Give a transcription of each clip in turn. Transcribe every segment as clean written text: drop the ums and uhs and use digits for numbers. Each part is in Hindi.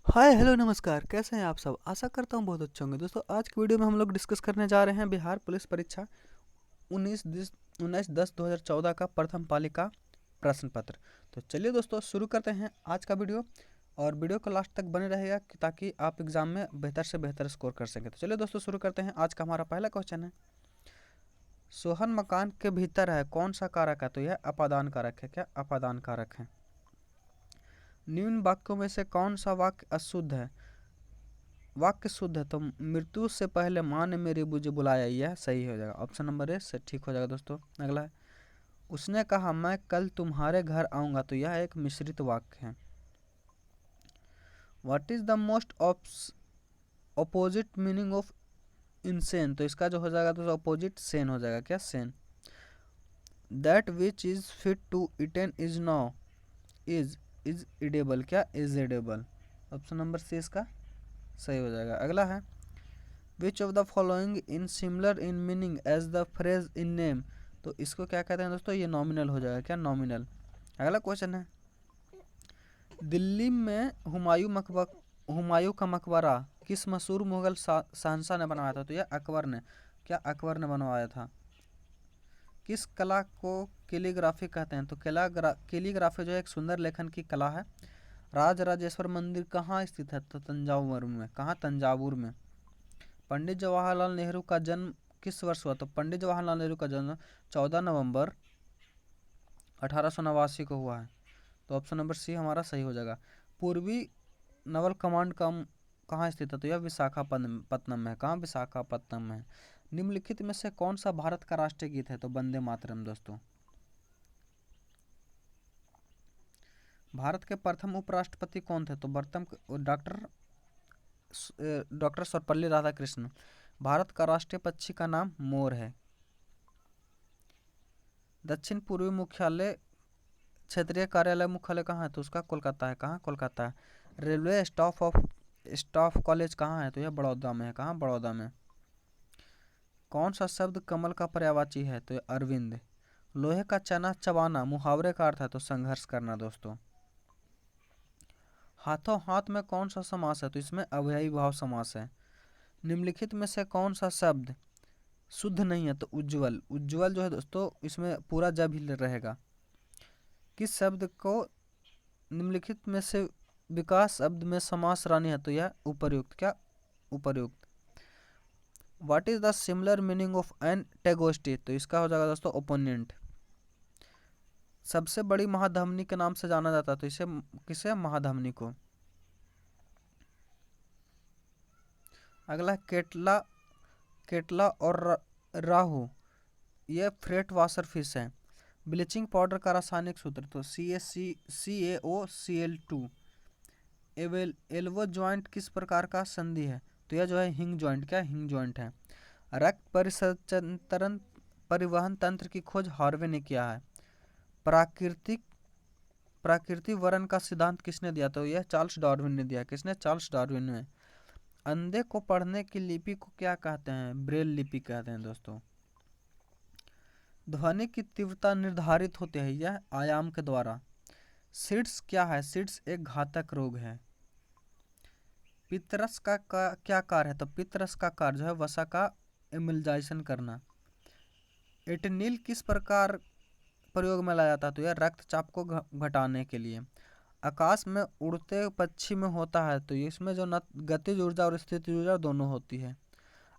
हाय हेलो नमस्कार, कैसे हैं आप सब। आशा करता हूँ बहुत अच्छे होंगे। दोस्तों आज की वीडियो में हम लोग डिस्कस करने जा रहे हैं बिहार पुलिस परीक्षा 19/10/2014 का प्रथम पाली का प्रश्न पत्र। तो चलिए दोस्तों शुरू करते हैं आज का वीडियो, और वीडियो को लास्ट तक बने रहेगा ताकि आप एग्जाम में बेहतर से बेहतर स्कोर कर सकें। तो चलिए दोस्तों शुरू करते हैं। आज का हमारा पहला क्वेश्चन है, सोहन मकान के भीतर है, कौन सा कारक है। तो यह अपादान कारक है। क्या अपादान कारक है। निम्न वाक्यों में से कौन सा वाक्य अशुद्ध है। वाक्य शुद्ध है तो मृत्यु से पहले माँ ने मेरी मुझे बुलाया, यह सही हो जाएगा। ऑप्शन नंबर ए से ठीक हो जाएगा। दोस्तों अगला है, उसने कहा मैं कल तुम्हारे घर आऊँगा। तो यह एक मिश्रित वाक्य है। What is the most opposite meaning of insane. तो इसका जो हो जाएगा तो अपोजिट सेन हो जाएगा। क्या सेन। That which is fit to eaten is now is edible. क्या is edible. Option number C इसका सही हो जाएगा। अगला है, which of the following in similar in meaning as the phrase in name. तो इसको क्या कहते हैं दोस्तों, ये नॉमिनल हो जाएगा। क्या नॉमिनल। अगला क्वेश्चन है, दिल्ली में हुमायूं का मकबरा किस मशहूर मुगल शहंशाह ने बनवाया था। तो यह अकबर ने। क्या अकबर ने बनवाया था। किस कला को कैलीग्राफी कहते हैं। तो कैलीग्राफी जो है एक सुंदर लेखन की कला है। राज राजेश्वर मंदिर कहाँ स्थित है। तो तंजावुर में। कहाँ, तंजावुर में। पंडित जवाहरलाल नेहरू का जन्म किस वर्ष हुआ। तो पंडित जवाहरलाल नेहरू का जन्म 14 नवंबर 1889 को हुआ है। तो ऑप्शन नंबर सी हमारा सही हो जाएगा। पूर्वी नवल कमांड का कहाँ स्थित है। तो यह विशाखापत्तनम में है। कहाँ, विशाखापत्तनम में है। निम्नलिखित में से कौन सा भारत का राष्ट्रीय गीत है। तो वंदे मातरम। दोस्तों भारत के प्रथम उपराष्ट्रपति कौन थे। तो डॉक्टर सर्वपल्ली राधाकृष्णन। भारत का राष्ट्रीय पक्षी का नाम मोर है। दक्षिण पूर्वी मुख्यालय क्षेत्रीय कार्यालय मुख्यालय कहाँ है। तो उसका कोलकाता है। कहाँ, कोलकाता है। रेलवे स्टाफ कॉलेज कहाँ है। तो यह बड़ौदा में है। कहाँ, बड़ौदा में। कौन सा शब्द कमल का पर्यायवाची है। तो यह अरविंद। लोहे का चना चबाना मुहावरे का अर्थ है। तो संघर्ष करना। दोस्तों हाथों हाथ में कौन सा समास है। तो इसमें अव्ययी भाव समास है। निम्नलिखित में से कौन सा शब्द शुद्ध नहीं है। तो उज्ज्वल। उज्ज्वल जो है दोस्तों इसमें पूरा जब ही रहेगा। किस शब्द को निम्नलिखित में से विकास शब्द में समास रानी है। तो यह उपर्युक्त। क्या, उपर्युक्त। What is the similar meaning of एंटेगोस्टी। तो इसका हो जाएगा दोस्तों ओपोनेंट। सबसे बड़ी महाधमनी के नाम से जाना जाता है। तो इसे किसे, महाधमनी को। अगला केटला केटला और राहु ये फ्रेट वाशर फिश है। ब्लीचिंग पाउडर का रासायनिक सूत्र। तो CaCO Cl2। एल्बो ज्वाइंट किस प्रकार का संधि है। तो यह जो है हिंग ज्वाइंट। क्या, हिंग ज्वाइंट है। रक्त परिसंचरण परिवहन तंत्र की खोज हार्वे ने किया है। प्राकृतिक प्राकृतिक वर्ण का सिद्धांत किसने दिया। तो यह चार्ल्स डार्विन ने दिया। किसने, चार्ल्स डार्विन ने। अंधे को पढ़ने की लिपि को क्या कहते हैं। ब्रेल लिपि कहते हैं। दोस्तों ध्वनि की तीव्रता निर्धारित होती है यह आयाम के द्वारा। सीड्स क्या है। सीड्स एक घातक रोग है। पितरस का क्या कार्य है। तो पितरस का कार्य जो है वसा का इमल्जाइजेशन करना। एटनिल किस प्रकार प्रयोग में लाया जाता है। तो यह रक्तचाप को घटाने के लिए। आकाश में उड़ते पक्षी में होता है। तो इसमें जो गतिज ऊर्जा और स्थितिज ऊर्जा दोनों होती है।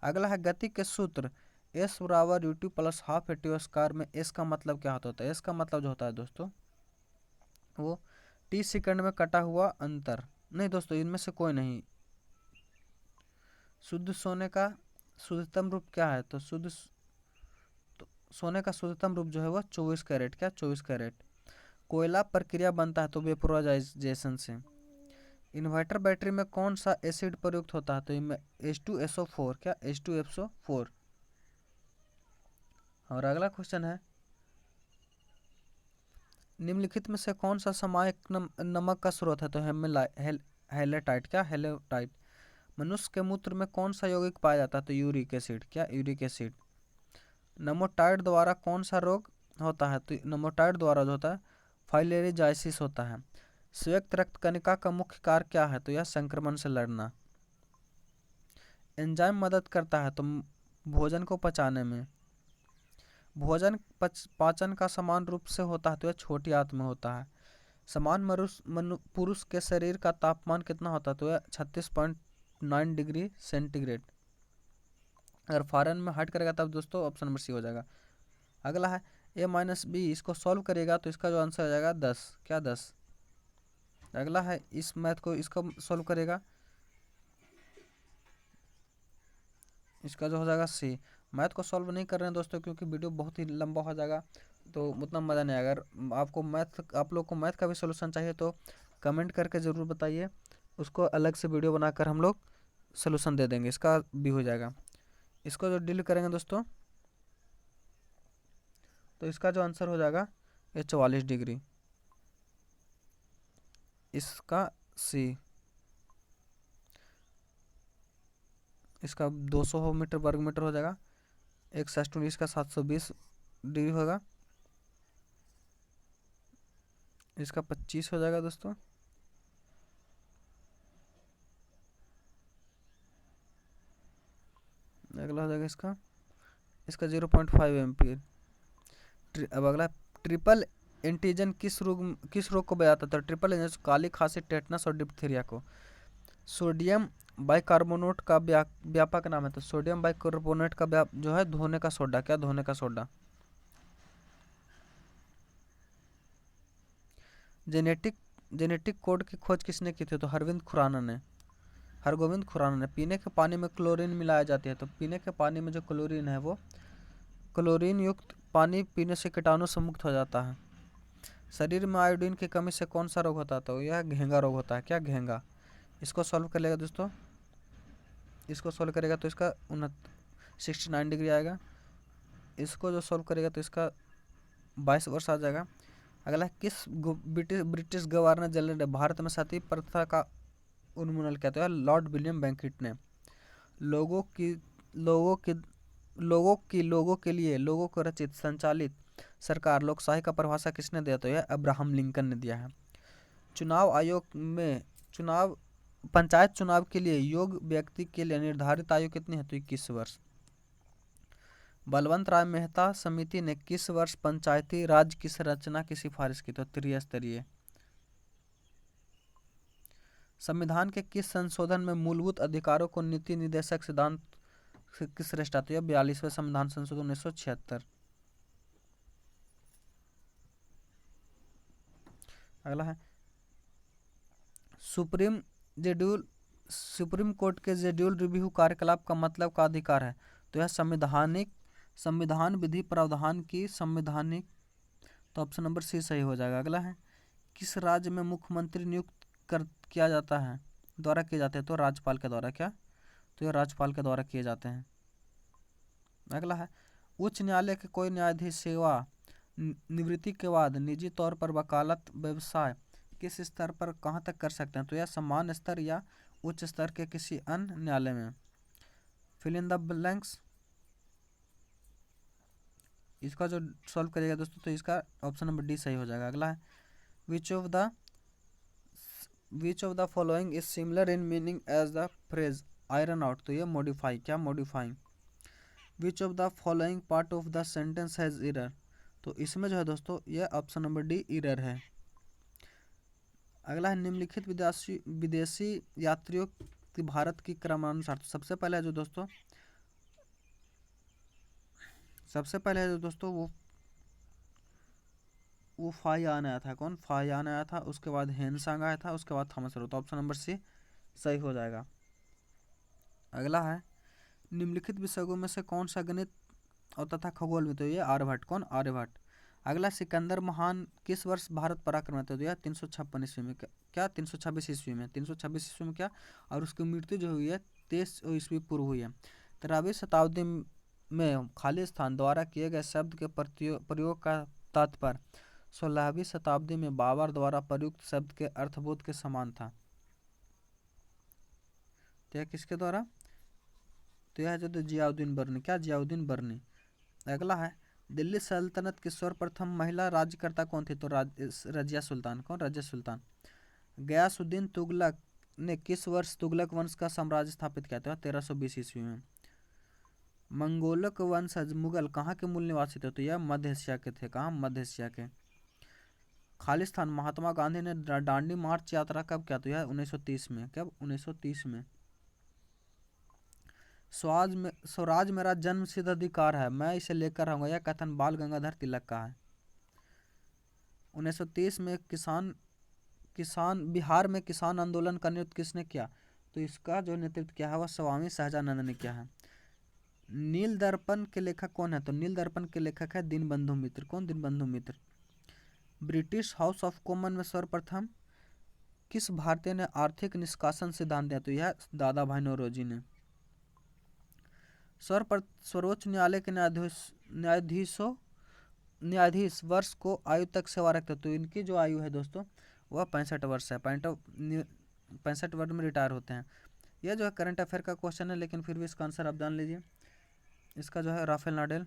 अगला है गति के सूत्र। एस बराबर U2 plus half AT square में एस का मतलब क्या होता है। एस का मतलब जो होता है दोस्तों वो टी सेकंड में कटा हुआ अंतर। नहीं दोस्तों इनमें से कोई नहीं। शुद्ध सोने का शुद्धतम रूप क्या है। तो सोने का शुद्धतम रूप जो है वह 24 कैरेट। क्या, 24 कैरेट। कोयला प्रक्रिया बनता है तो वेपोराइजेशन से। इन्वर्टर बैटरी में कौन सा एसिड प्रयुक्त होता है। तो इनमें H2SO4। क्या, H2SO4। और अगला क्वेश्चन है, निम्नलिखित में से कौन सा सामायिक नमक का स्रोत है। तो हेलेटाइट। क्या, हेलेटाइट। मनुष्य के मूत्र में कौन सा यौगिक पाया जाता है। तो यूरिक एसिड। क्या, यूरिक एसिड। नमोटाइड द्वारा कौन सा रोग होता है। तो नमोटाइड द्वारा जो होता है फाइलेरिजाइसिस होता है। संयुक्त रक्त कणिका का मुख्य कार्य क्या है? तो यह संक्रमण से लड़ना। एंजाइम मदद करता है तो भोजन को पचाने में। भोजन पाचन का समान रूप से होता है तो यह छोटी आंत में होता है। समान पुरुष के शरीर का तापमान कितना होता है? तो यह 36.9 डिग्री सेंटीग्रेड। अगर फॉरेन में हट करेगा तब दोस्तों ऑप्शन नंबर सी हो जाएगा। अगला है a-b, इसको सॉल्व करेगा तो इसका जो आंसर हो जाएगा 10। क्या 10? अगला है इस मैथ को इसका सॉल्व करेगा, इसका जो हो जाएगा सी। मैथ को सॉल्व नहीं कर रहे हैं दोस्तों क्योंकि वीडियो बहुत ही लंबा हो जाएगा तो उतना मज़ा नहीं आएगा। अगर आप लोग को मैथ का भी सोल्यूशन चाहिए तो कमेंट करके ज़रूर बताइए, उसको अलग से वीडियो बनाकर हम लोग सोल्यूशन दे देंगे, इसका भी हो जाएगा। इसको जो डील करेंगे दोस्तों तो इसका जो आंसर हो जाएगा ये 44 डिग्री, इसका सी। इसका 200 मीटर वर्ग मीटर हो जाएगा। एक सेस्टून इसका 720 डिग्री होगा, इसका 25 हो जाएगा दोस्तों। अगला हो जाएगा इसका 0.5 एम्पियर। अब अगला ट्रिपल एंटीजन किस रोग को बजाता था? ट्रिपल एंटीजन काली खांसी, टेटनस और डिप्थीरिया को। सोडियम बाइकार्बोनेट का व्यापक नाम है? तो सोडियम बाइकार्बोनेट का जो है धोने का सोडा। क्या धोने का सोडा? जेनेटिक कोड की खोज किसने की थी? तो हरगोविंद खुराना ने। पीने के पानी में क्लोरीन मिलाया जाती है तो पीने के पानी में जो क्लोरीन है वो क्लोरीन युक्त पानी पीने से कीटाणु से मुक्त हो जाता है। शरीर में आयोडीन की कमी से कौन सा रोग होता है? तो यह घेंगा रोग होता है। क्या घेंगा? इसको सॉल्व कर लेगा दोस्तों, इसको सॉल्व करेगा तो इसका 69 डिग्री आएगा। इसको जो सॉल्व करेगा तो इसका 22 वर्ष आ जाएगा। अगला किस ब्रिटिश गवर्नर जनरल ने भारत में सती प्रथा का उन्मूलन किया? तो लॉर्ड विलियम बेंकिट ने। लोगों के लिए लोगों को रचित संचालित सरकार लोकशाही का परिभाषा किसने दिया? तो यह अब्राहम लिंकन ने दिया है। चुनाव आयोग में पंचायत चुनाव के लिए योग्य व्यक्ति के लिए निर्धारित आयु कितनी है? तो 21 वर्ष। बलवंत राय मेहता समिति ने किस वर्ष पंचायती राज की संरचना की सिफारिश की? तो त्रिस्तरीय। संविधान के किस संशोधन में मूलभूत अधिकारों को नीति निर्देशक सिद्धांत किस श्रेष्ठ? तो यह 42वें संविधान संशोधन 1976। अगला है सुप्रीम कोर्ट के शेड्यूल रिव्यू कार्यकलाप का मतलब का अधिकार है? तो यह संविधान विधि प्रावधान की संवैधानिक। तो ऑप्शन नंबर सी सही हो जाएगा। अगला है किस राज्य में मुख्यमंत्री नियुक्त किया जाता है द्वारा किए जाते हैं? तो राज्यपाल के द्वारा। क्या? तो यह राज्यपाल के द्वारा किए जाते हैं। अगला है उच्च न्यायालय के कोई न्यायाधीश सेवा निवृत्ति के बाद निजी तौर पर वकालत व्यवसाय किस स्तर पर कहाँ तक कर सकते हैं? तो यह सामान्य स्तर या उच्च स्तर के किसी अन्य न्यायालय में। Fill in the blanks. इसका जो सॉल्व करेगा दोस्तों तो इसका ऑप्शन नंबर डी सही हो जाएगा। अगला है which of the following is similar in meaning as the phrase iron out? तो ये मॉडिफाई। क्या modifying? Which of the following part of the sentence has error? तो इसमें जो है दोस्तों यह ऑप्शन नंबर डी एरर है। अगला है निम्नलिखित विदेशी यात्रियों की भारत की क्रमानुसार। तो सबसे पहले है जो दोस्तों वो फाहियान आया था। कौन? फाहियान आया था, उसके बाद हेनसांग आया था, उसके बाद थॉमस रो। तो ऑप्शन नंबर सी सही हो जाएगा। अगला है निम्नलिखित विषयों में से कौन सा गणित और तथा खगोल में? तो ये आर्यभट्ट। कौन? आर्यभट्ट। अगला सिकंदर महान किस वर्ष भारत पर आक्रमण? तो यह 356 ईस्वी में। क्या? 326 ईस्वी में। 326 ईस्वी में। क्या? और उसकी मृत्यु जो हुई है 23 ईस्वी पूर्व हुई है। 13वीं शताब्दी में खाली स्थान द्वारा किए गए शब्द के प्रयोग का तात्पर्य 16वीं शताब्दी में बाबर द्वारा प्रयुक्त शब्द के अर्थबोध के समान था। तो यह किसके द्वारा? तो यह जो जियाउद्दीन बर्नी। क्या? जियाउद्दीन बर्नी। अगला है दिल्ली सल्तनत की सर्वप्रथम महिला राज्यकर्ता कौन थी? तो रजिया सुल्तान। कौन? रजिया सुल्तान। गयासुद्दीन तुगलक ने किस वर्ष तुगलक वंश का साम्राज्य स्थापित किया था? 1320 ईस्वी में। मंगोलक वंशज मुगल कहाँ के मूल निवासी थे? तो यह मध्य एशिया के थे। कहाँ? मध्य एशिया के। खालिस्तान महात्मा गांधी ने दांडी मार्च यात्रा कब किया? तो यह 1930 में। कब? 1930 में। स्वराज मेरा जन्म सिद्ध अधिकार है, मैं इसे लेकर रहूंगा, यह कथन बाल गंगाधर तिलक का है। 1930 में किसान बिहार में किसान आंदोलन का नेतृत्व किसने किया? तो इसका जो नेतृत्व किया है वह स्वामी सहजानंद ने किया है। नील दर्पण के लेखक कौन है? तो नील दर्पण के लेखक है दीनबंधु मित्र। कौन? दीनबंधु मित्र। ब्रिटिश हाउस ऑफ कॉमन में सर्वप्रथम किस भारतीय ने आर्थिक निष्कासन सिद्धांत दिया? तो यह दादा भाई नौरोजी ने। सर्वोच्च न्यायालय के न्यायाधीश वर्ष को आयु तक सेवा रखते, तो इनकी जो आयु है दोस्तों वह 65 वर्ष है। 65 वर्ष में रिटायर होते हैं। यह जो है करंट अफेयर का क्वेश्चन है, लेकिन फिर भी इसका आंसर आप जान लीजिए। इसका जो है राफेल नाडेल।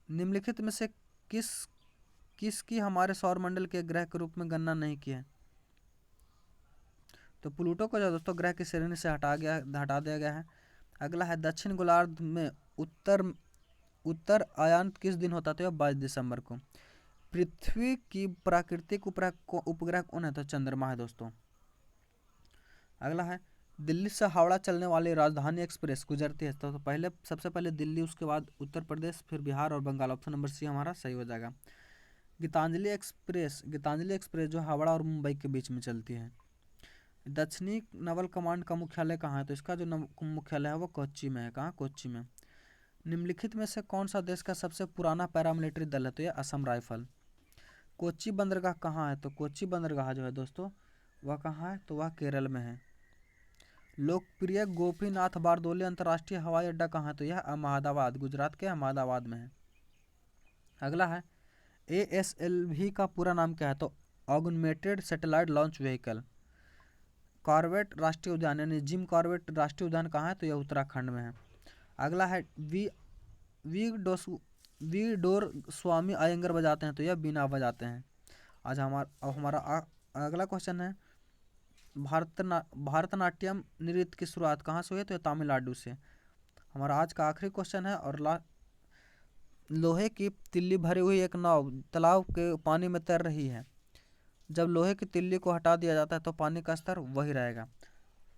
निम्नलिखित में से किसकी हमारे सौरमंडल के ग्रह के रूप में गणना नहीं की है? तो प्लूटो को जो दोस्तों ग्रह की श्रेणी से हटा दिया गया है। अगला है दक्षिण गोलार्ध में उत्तर आयांत किस दिन होता? तो 22 दिसंबर को। पृथ्वी की प्राकृतिक उपग्रह कौन है? तो चंद्रमा है दोस्तों। अगला है दिल्ली से हावड़ा चलने वाली राजधानी एक्सप्रेस गुजरती है तो सबसे पहले दिल्ली, उसके बाद उत्तर प्रदेश, फिर बिहार और बंगाल। ऑप्शन नंबर सी हमारा सही हो जाएगा। गीतांजलि एक्सप्रेस जो हावड़ा और मुंबई के बीच में चलती है। दक्षिणी नवल कमांड का मुख्यालय कहाँ है? तो इसका जो मुख्यालय है वो कोच्चि में है। कहाँ? कोच्चि में। निम्नलिखित में से कौन सा देश का सबसे पुराना पैरामिलिट्री दल है? तो यह असम राइफल। कोच्चि बंदरगाह कहाँ है? तो कोच्चि बंदरगाह जो है दोस्तों वह कहाँ है? तो वह केरल में है। लोकप्रिय गोपीनाथ बारदोली अंतर्राष्ट्रीय हवाई अड्डा कहाँ है? तो यह अहमदाबाद, गुजरात के अहमदाबाद में है। अगला है ASLV का पूरा नाम क्या है? तो augmented satellite launch vehicle. Corbett राष्ट्रीय उद्यान यानी जिम कॉर्बेट राष्ट्रीय उद्यान कहाँ है? तो यह उत्तराखंड में है। अगला है वी डोर स्वामी अयंगर बजाते हैं? तो यह बीना बजाते हैं। आज हमारा अगला क्वेश्चन है भारतनाट्यम नृत्य की शुरुआत कहाँ से हुई? तो तमिलनाडु से। हमारा आज का आखिरी क्वेश्चन है और लोहे की तिल्ली भरी हुई एक नाव तालाब के पानी में तैर रही है, जब लोहे की तिल्ली को हटा दिया जाता है तो पानी का स्तर वही रहेगा।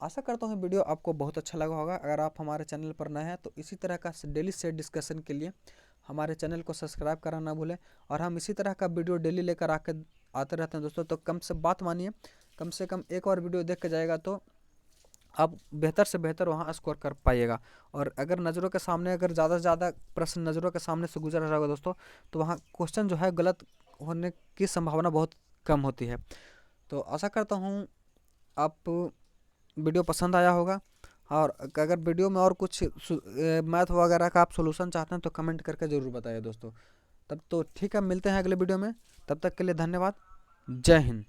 आशा करता हूँ वीडियो आपको बहुत अच्छा लगा होगा। अगर आप हमारे चैनल पर नए हैं तो इसी तरह का डेली सेट डिस्कशन के लिए हमारे चैनल को सब्सक्राइब करना ना भूलें। और हम इसी तरह का वीडियो डेली लेकर आते रहते हैं दोस्तों। तो कम से बात मानिए, कम से कम एक और वीडियो देख के जाएगा तो आप बेहतर से बेहतर वहाँ स्कोर कर पाइएगा। और अगर नज़रों के सामने अगर ज़्यादा से ज़्यादा प्रश्न नज़रों के सामने से गुजर रहा होगा दोस्तों तो वहाँ क्वेश्चन जो है गलत होने की संभावना बहुत कम होती है। तो आशा करता हूँ आप वीडियो पसंद आया होगा। और अगर वीडियो में और कुछ मैथ वगैरह का आप सोल्यूशन चाहते हैं तो कमेंट करके ज़रूर बताइए दोस्तों। तब तो ठीक है, मिलते हैं अगले वीडियो में। तब तक के लिए धन्यवाद। जय हिंद।